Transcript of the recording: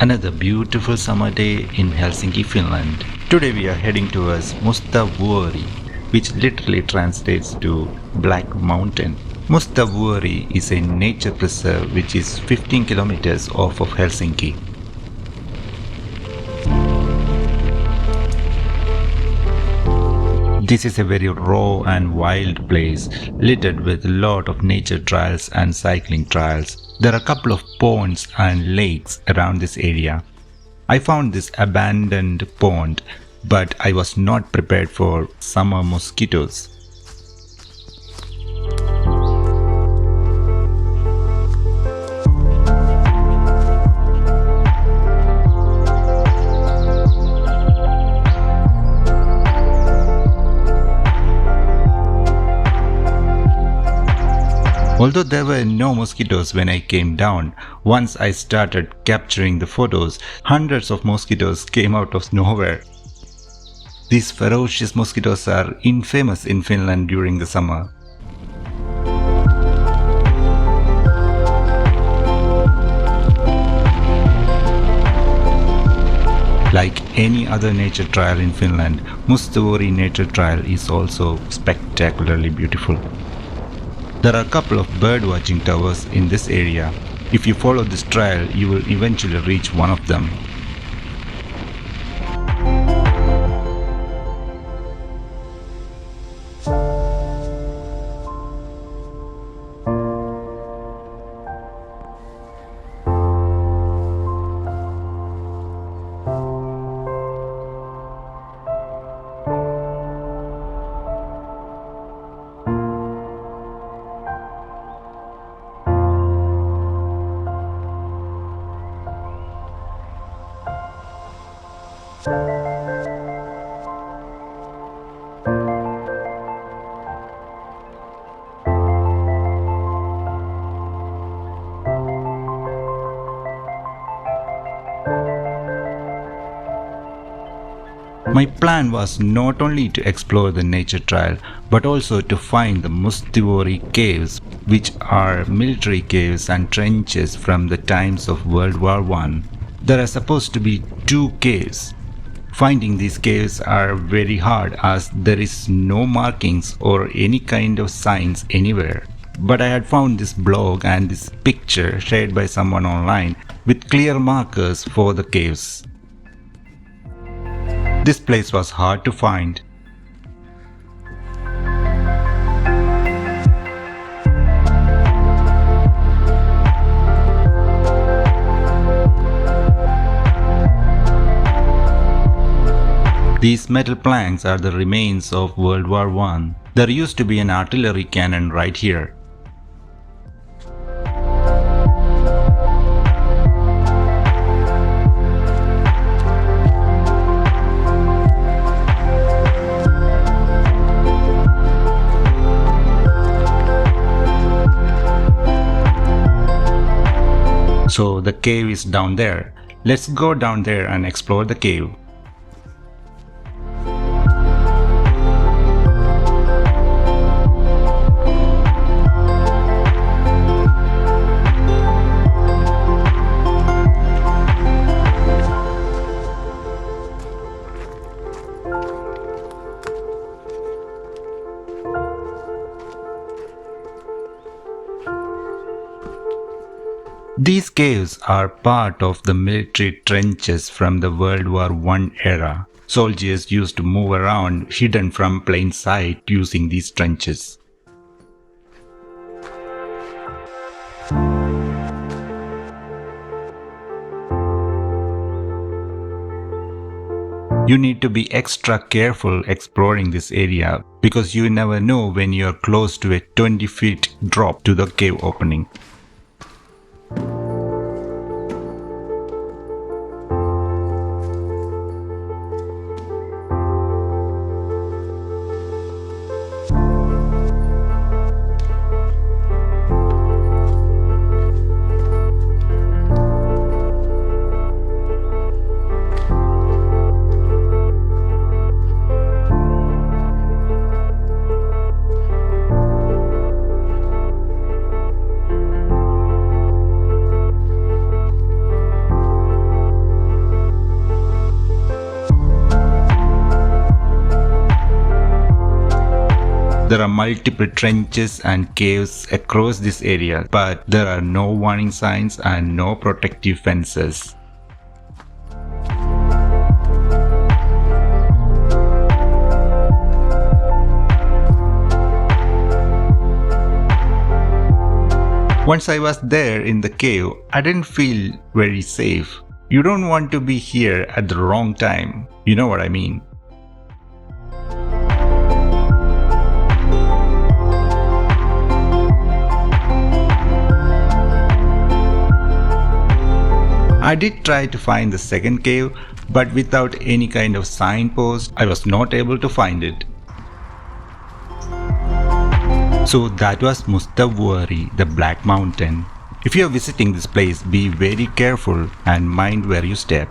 Another beautiful summer day in Helsinki, Finland. Today we are heading towards Mustavuori, which literally translates to Black Mountain. Mustavuori is a nature preserve which is 15 kilometers off of Helsinki. This is a very raw and wild place, littered with a lot of nature trails and cycling trails. There are a couple of ponds and lakes around this area. I found this abandoned pond, but I was not prepared for summer mosquitoes. Although there were no mosquitoes when I came down, once I started capturing the photos, hundreds of mosquitoes came out of nowhere. These ferocious mosquitoes are infamous in Finland during the summer. Like any other nature trail in Finland, Mustavuori Nature Trail is also spectacularly beautiful. There are a couple of bird-watching towers in this area. If you follow this trail, you will eventually reach one of them. My plan was not only to explore the nature trail, but also to find the Mustavuori caves, which are military caves and trenches from the times of World War I. There are supposed to be 2 caves. Finding these caves are very hard as there is no markings or any kind of signs anywhere. But I had found this blog and this picture shared by someone online with clear markers for the caves. This place was hard to find. These metal planks are the remains of World War I. There used to be an artillery cannon right here. So the cave is down there. Let's go down there and explore the cave. These caves are part of the military trenches from the World War I era. Soldiers used to move around hidden from plain sight using these trenches. You need to be extra careful exploring this area because you never know when you are close to a 20 feet drop to the cave opening. There are multiple trenches and caves across this area, but there are no warning signs and no protective fences. Once I was there in the cave, I didn't feel very safe. You don't want to be here at the wrong time. You know what I mean? I did try to find the second cave, but without any kind of signpost, I was not able to find it. So that was Mustavuori, the Black Mountain. If you are visiting this place, be very careful and mind where you step.